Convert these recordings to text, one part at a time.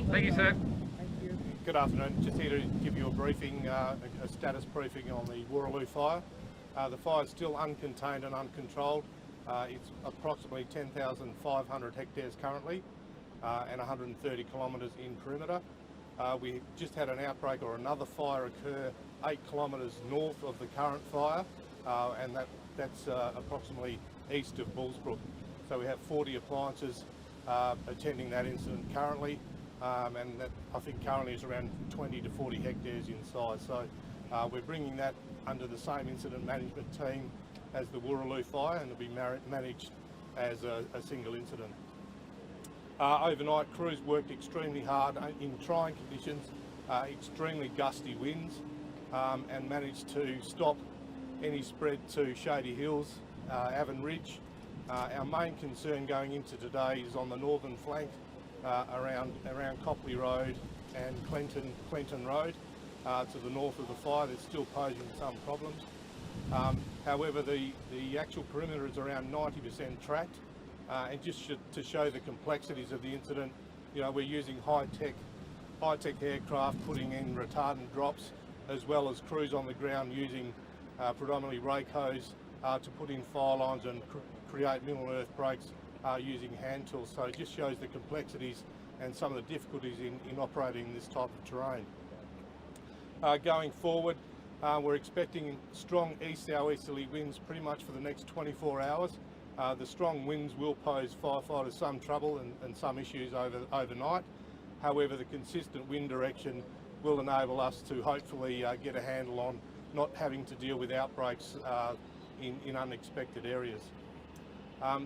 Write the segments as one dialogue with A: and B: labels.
A: Thank you, sir.
B: Good afternoon. Just here to give you a briefing, a status briefing on the Wuraloo fire. The fire is still uncontained and uncontrolled. It's approximately 10,500 hectares currently and 130 kilometres in perimeter. We just had an outbreak or another fire occur 8 kilometres north of the current fire, and that's approximately east of Bullsbrook. So we have 40 appliances attending that incident currently, and that I think currently is around 20 to 40 hectares in size. So we're bringing that under the same incident management team as the Wuraloo fire, and it'll be managed as a single incident. Overnight, crews worked extremely hard in trying conditions, extremely gusty winds, and managed to stop any spread to Shady Hills, Avon Ridge. Our main concern going into today is on the northern flank around Copley Road and Clinton Road to the north of the fire. That's still posing some problems. However, the actual perimeter is around 90% tracked, and just to show the complexities of the incident, you know, we're using high-tech aircraft putting in retardant drops, as well as crews on the ground using predominantly rake hose to put in fire lines and create mineral earth breaks using hand tools. So it just shows the complexities and some of the difficulties in operating in this type of terrain. Going forward, we're expecting strong east-southeasterly winds pretty much for the next 24 hours. The strong winds will pose firefighters some trouble and some issues overnight. However, the consistent wind direction will enable us to hopefully get a handle on not having to deal with outbreaks in unexpected areas.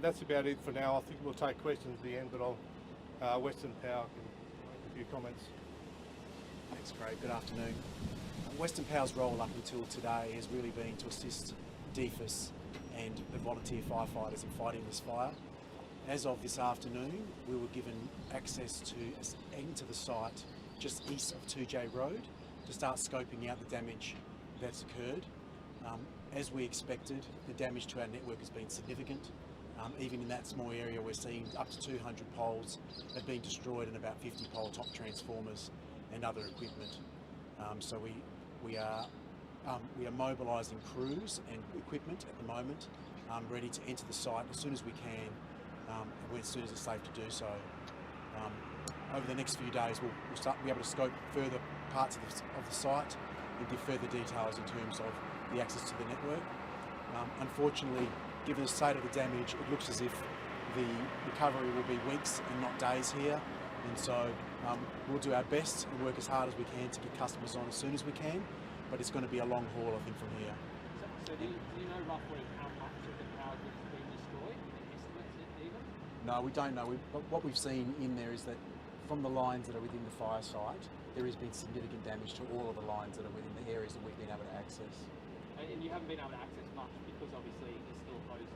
B: That's about it for now. I think we'll take questions at the end, but Western Power can make a few comments.
C: Thanks, Craig. Good afternoon. Western Power's role up until today has really been to assist DFES and the volunteer firefighters in fighting this fire. As of this afternoon, we were given access to into the site just east of 2J Road to start scoping out the damage that's occurred. As we expected, the damage to our network has been significant. Even in that small area, we're seeing up to 200 poles have been destroyed and about 50 pole top transformers and other equipment. So we are mobilising crews and equipment at the moment, ready to enter the site as soon as we can, as soon as it's safe to do so. Over the next few days, we'll be able to scope further parts of the site and give further details in terms of the access to the network. Unfortunately, given the state of the damage, it looks as if the recovery will be weeks and not days here, and so we'll do our best and work as hard as we can to get customers on as soon as we can, but it's going to be a long haul, I think, from here.
D: So do you know roughly how much of the power has been destroyed? Estimates even?
C: No, we don't know. What we've seen in there is that from the lines that are within the fire site, there has been significant damage to all of the lines that are within the areas that we've been able to access.
D: And you haven't been able to access much because obviously it's still closed.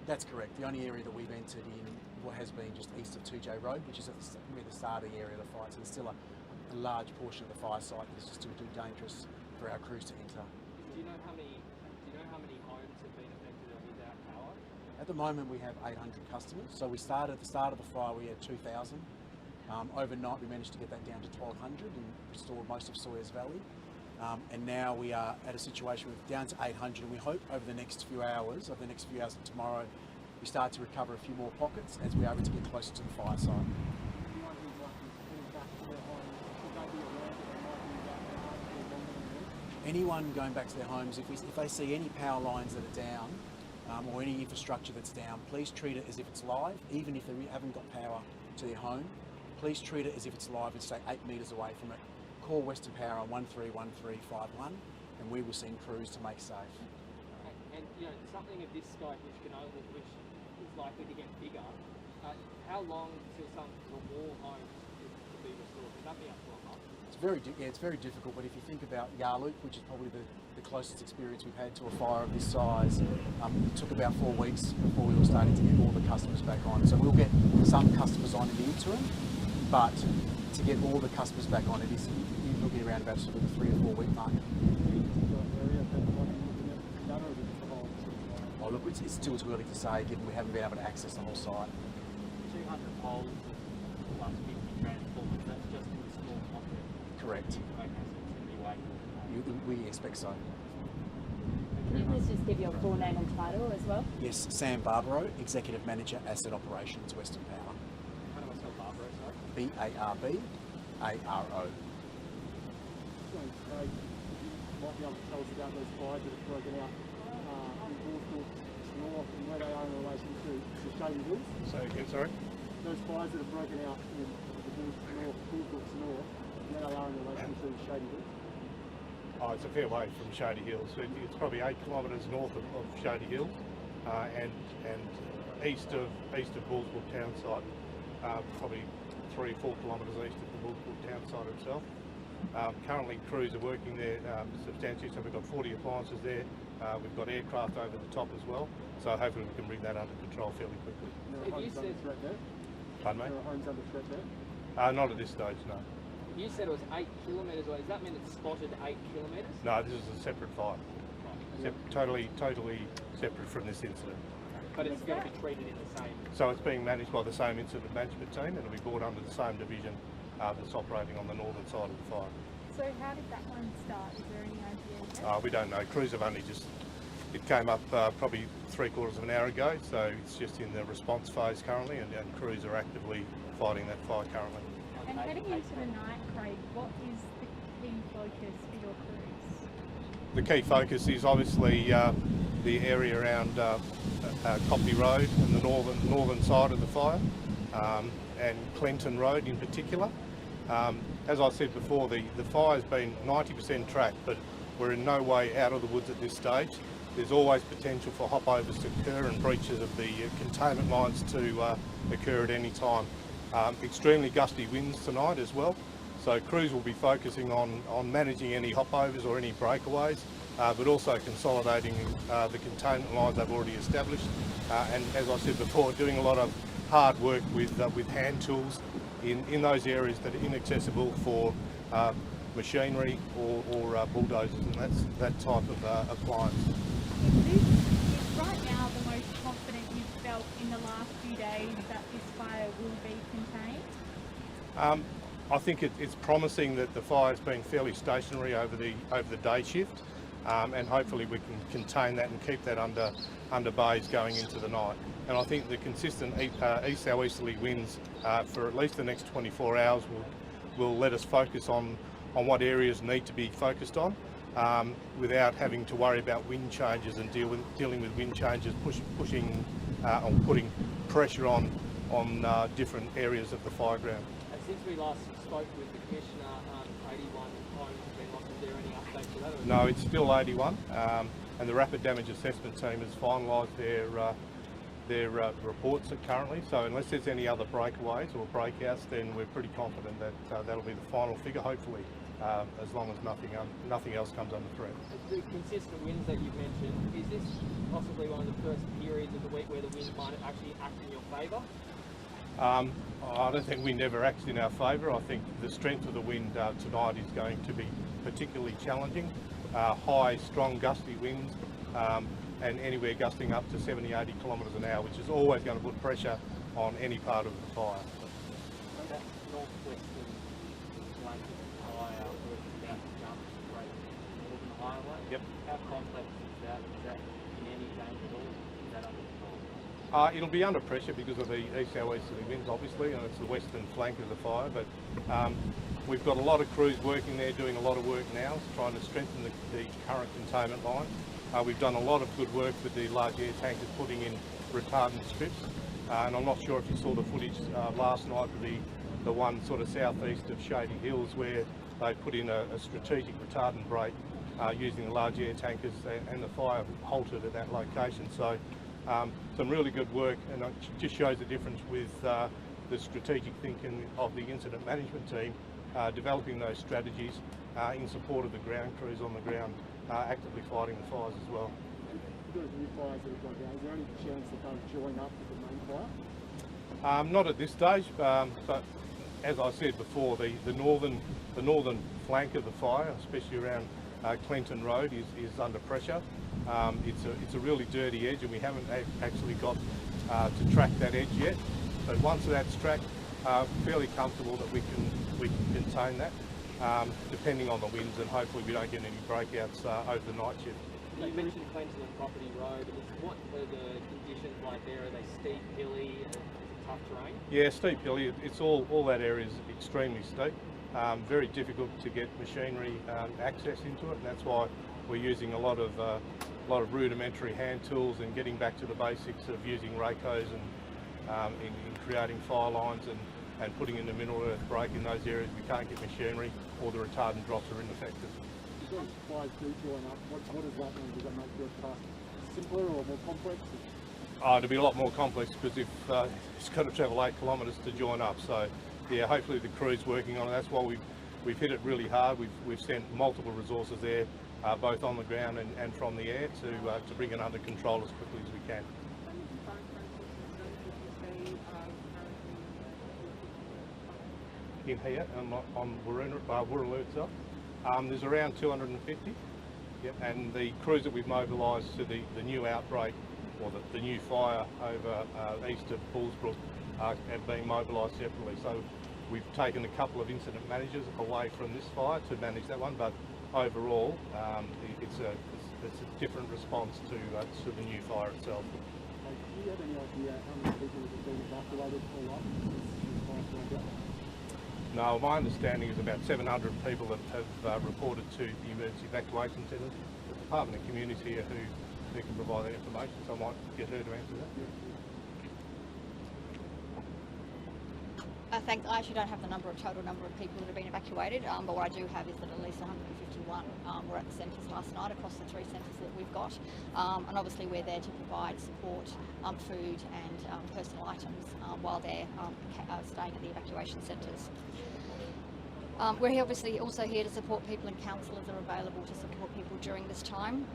C: That's correct. The only area that we've entered in what has been just east of 2J Road, which is near the start of the area of the fire. So there's still a large portion of the fire site that is just too dangerous for our crews to enter.
D: Do you know how many homes have been affected without power?
C: At the moment, we have 800 customers. So we started at the start of the fire, we had 2,000. Overnight, we managed to get that down to 1,200 and restore most of Sawyers Valley. And now we are at a situation with down to 800, and we hope over the next few hours, and tomorrow, we start to recover a few more pockets as we are able to get closer to the fire site. Anyone going back to their homes, if they see any power lines that are down or any infrastructure that's down, please treat it as if it's live. Even if they haven't got power to their home, please treat it as if it's live and stay 8 metres away from it. Call Western Power on 131351 and we will send crews to make safe.
D: And you know, something of this scope which is likely to get bigger, how long till some or more homes to be restored? Could that be up to a month?
C: It's very difficult, but if you think about Wuraloo, which is probably the closest experience we've had to a fire of this size, it took about 4 weeks before we were starting to get all the customers back on. So we'll get some customers on in the interim, but to get all the customers back on, you're looking around about sort of the 3 or 4 week mark. Oh look, it's still too early to say, given we haven't been able to access the whole site.
D: 200 poles plus 50 transformers.
C: We expect so.
A: Can you please just give your full name and title as well?
C: Yes, Sam Barbaro, Executive Manager, Asset Operations, Western Power.
D: How do I spell Barbaro, sorry?
C: B-A-R-B-A-R-O.
E: So, Craig, you might be able to tell us about those fires that have broken out in Bullsbrook North and where they are in relation to Shady Hills.
B: So again, sorry?
E: Those fires that have broken out in the Bullsbrook North, where they are in relation to Shady Hills.
B: Oh, it's a fair way from Shady Hills. It's probably 8 kilometres north of Shady Hills and east of Bullsbrook town site, probably 3 or 4 kilometres east of the Bullsbrook town site itself. Currently crews are working there substantially, so we've got 40 appliances there. We've got aircraft over the top as well, so hopefully we can bring that under control fairly quickly.
E: There
D: If
E: are
D: you
E: homes under
D: said-
E: threat there.
B: Pardon me?
E: There are homes under threat there.
B: Not at this stage, no.
D: You said it was 8 kilometres away. Does that mean it's spotted 8 kilometres?
B: No, this is a separate fire. Totally separate from this incident.
D: But it's going to be treated in the same.
B: So it's being managed by the same incident management team and it'll be brought under the same division that's operating on the northern side of the fire.
A: So how did that one start? Is there any idea yet?
B: We don't know. Crews have only just, it came up probably 3/4 of an hour ago, so it's just in the response phase currently and crews are actively fighting that fire currently.
A: And heading into the night, Craig, what is the key focus for your crews?
B: The key focus is obviously the area around Copley Road and the northern side of the fire, and Clinton Road in particular. As I said before, the fire's been 90% tracked, but we're in no way out of the woods at this stage. There's always potential for hopovers to occur and breaches of the containment lines to occur at any time. Extremely gusty winds tonight as well, so crews will be focusing on managing any hopovers or any breakaways, but also consolidating the containment lines they've already established, and as I said before, doing a lot of hard work with hand tools in those areas that are inaccessible for machinery or bulldozers and that type of appliance.
A: Is right now the most confident you've felt in the last few days that this fire will be contained?
B: I think it's promising that the fire's been fairly stationary over the day shift, and hopefully we can contain that and keep that under bays going into the night. And I think the consistent east southeasterly winds for at least the next 24 hours will let us focus on what areas need to be focused on, without having to worry about wind changes and dealing with wind changes pushing or putting pressure on different areas of the fire ground.
D: And since we last spoke with the Commissioner, 81 homes have been lost. Is there any update to that? Or
B: No, it's still 81, and the Rapid Damage Assessment team has finalised their reports currently. So unless there's any other breakaways or breakouts, then we're pretty confident that that'll be the final figure. Hopefully, as long as nothing else comes under threat.
D: The consistent winds that you've mentioned, is this possibly one of the first periods of the week where the wind might actually act in your favour?
B: I don't think wind ever acts in our favour. I think the strength of the wind tonight is going to be particularly challenging. High, strong, gusty winds, and anywhere gusting up to 70-80 kilometres an hour, which is always going to put pressure on any part of the fire.
D: That northwestern flank of the fire where it's about to jump straight northern highway.
B: Yep.
D: How complex is that? Is that in any danger at all? Is that under control?
B: It'll be under pressure because of the east-southeasterly winds, obviously, and it's the western flank of the fire. But we've got a lot of crews working there, doing a lot of work now, trying to strengthen the current containment line. We've done a lot of good work with the large air tankers putting in retardant strips, and I'm not sure if you saw the footage last night of the one sort of southeast of Shady Hills where they put in a strategic retardant break using the large air tankers, and the fire halted at that location. So some really good work, and it just shows the difference with the strategic thinking of the incident management team, developing those strategies in support of the ground crews on the ground, actively fighting the fires as well.
E: You've got new fires that have gone down. Is there any chance that they'll join up with the main fire?
B: Not at this stage, but as I said before, the northern flank of the fire, especially around Clinton Road, is under pressure. It's a really dirty edge, and we haven't actually got to track that edge yet. But once that's tracked, fairly comfortable that we can contain that. depending on the winds, and hopefully we don't get any breakouts over the night shift.
D: You mentioned Queensland Property Road. What are the conditions like there? Are they steep, hilly, and is it tough terrain?
B: Yeah, steep hilly. It's all that area is extremely steep. Very difficult to get machinery access into it, and that's why we're using a lot of rudimentary hand tools and getting back to the basics of using racos and in creating fire lines and putting in the mineral earth break in those areas we can't get machinery or the retardant drops are ineffective.
E: If those fires do join up, what does that mean? Does that make your task simpler or more complex?
B: It'll be a lot more complex because if it's got to travel 8 kilometres to join up. So yeah, hopefully the crew's working on it. That's why we've hit it really hard. We've sent multiple resources there, both on the ground and from the air to bring it under control as quickly as we can. In here on Wuraloo itself, there's around 250. Yep. And the crews that we've mobilised to the new outbreak or the new fire over east of Bullsbrook have been mobilised separately. So we've taken a couple of incident managers away from this fire to manage that one, but overall it's a different response to the new fire itself.
E: Do you have any idea how many people have been evacuated or not since this fire burned out?
B: No, my understanding is about 700 people have reported to the emergency evacuation centres. The Department of Communities here who can provide that information, so I might get her to answer that.
F: Thanks. I actually don't have the total number of people that have been evacuated, but what I do have is that at least 151 were at the centres last night across the 3 centres that we've got, and obviously we're there to provide support, food and personal items while they're staying at the evacuation centres. We're obviously also here to support people, and counsellors are available to support people during this time.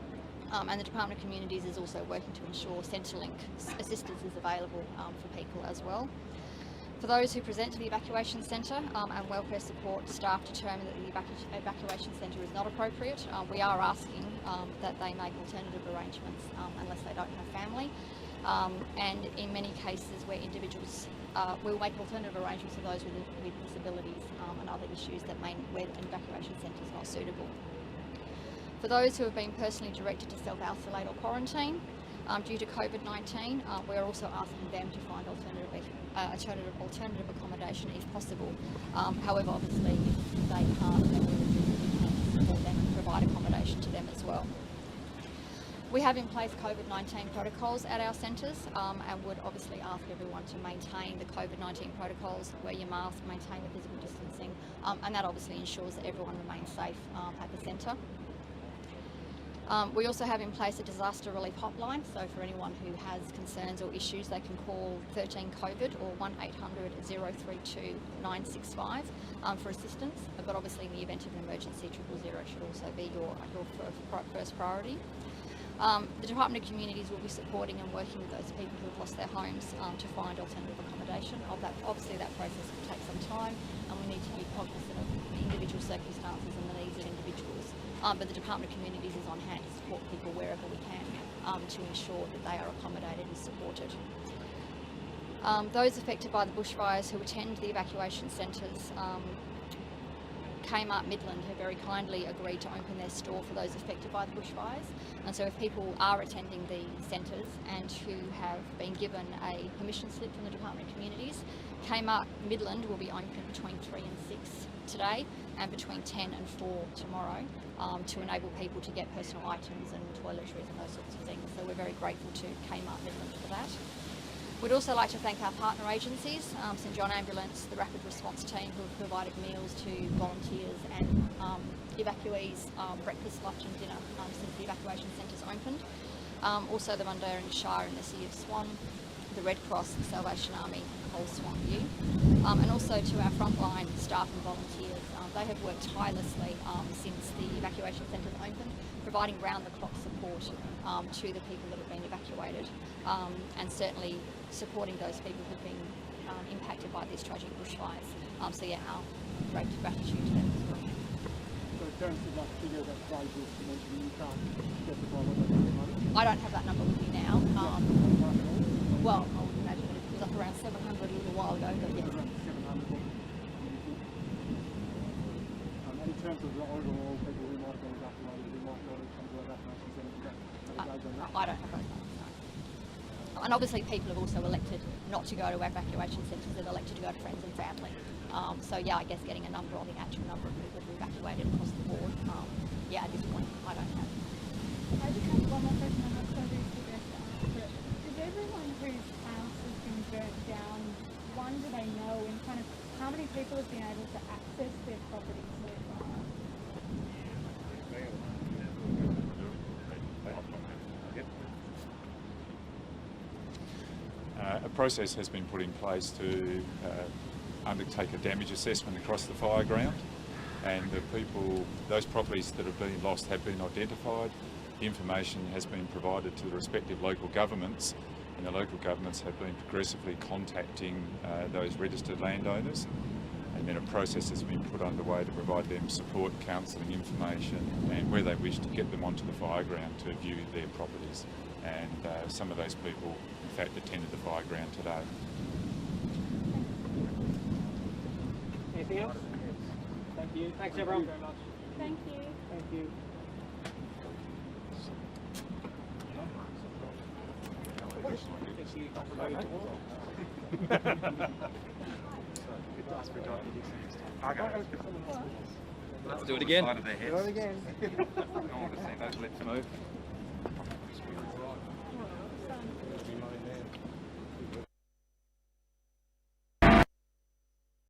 F: And the Department of Communities is also working to ensure Centrelink assistance is available for people as well. For those who present to the evacuation centre and welfare support staff determine that the evacuation centre is not appropriate, we are asking that they make alternative arrangements unless they don't have family. And in many cases where individuals will make alternative arrangements for those with disabilities and other issues where an evacuation centre is not suitable. For those who have been personally directed to self-isolate or quarantine due to COVID-19, we are also asking them to find alternative accommodation if possible. However, obviously, if they can't, then we will support them and provide accommodation to them as well. We have in place COVID-19 protocols at our centres and would obviously ask everyone to maintain the COVID-19 protocols, wear your mask, maintain the physical distancing, and that obviously ensures that everyone remains safe at the centre. We also have in place a disaster relief hotline, so for anyone who has concerns or issues they can call 13 COVID or 1800 032 965 for assistance, but obviously in the event of an emergency 000 should also be your first priority. The Department of Communities will be supporting and working with those people who have lost their homes to find alternative accommodation. Obviously that process will take some time and we need to be cognizant of individual circumstances and the needs of individuals. But the Department of Communities is on hand to support people wherever we can to ensure that they are accommodated and supported. Those affected by the bushfires who attend the evacuation centres, Kmart Midland have very kindly agreed to open their store for those affected by the bushfires. And so if people are attending the centres and who have been given a permission slip from the Department of Communities, Kmart Midland will be open between 3 and 6 today and between 10 and 4 tomorrow to enable people to get personal items and toiletries and those sorts of things. So we're very grateful to Kmart Midland for that. We'd also like to thank our partner agencies, St John Ambulance, the Rapid Response Team who have provided meals to volunteers and evacuees, breakfast, lunch and dinner since the evacuation centres opened. Also the Mundaring Shire and the City of Swan, the Red Cross, the Salvation Army, Whole Swan View, and also to our frontline staff and volunteers. They have worked tirelessly since the evacuation centres opened, providing round-the-clock support to the people that have been evacuated, and certainly supporting those people who have been impacted by these tragic bushfires. So yeah, our great gratitude to them as well.
E: So in terms of that figure that Dave was mentioning, you can't specify what that is?
F: I don't have that number with me now. Well, I would imagine it was up around 700 a little while ago, but yes.
E: Around 700. of the overall people who might have been evacuated, who might not have come to evacuation centres?
F: I don't have those numbers, no. And obviously people have also elected not to go to evacuation centres, they've elected to go to friends and family. So yeah, I guess getting a number on the actual number of people who evacuated across the board, yeah, at this point I don't have.
A: I just have one more question. I'm not sure who's the best to answer it. Does everyone whose house has been burnt down, one, do they know, and kind of how many people have been able to access their properties so far?
G: A process has been put in place to undertake a damage assessment across the fire ground, and the people, those properties that have been lost have been identified. Information has been provided to the respective local governments, and the local governments have been progressively contacting those registered landowners, and then a process has been put underway to provide them support, counselling, information, and where they wish to get them onto the fire ground to view their properties. And some of those people in fact attended the fire ground today.
D: Anything else? Thank you. Thanks everyone.
E: Very much.
A: Thank you.
D: Thank you.
H: Let's do it again.
D: Do it again.
H: I want to see those lips move.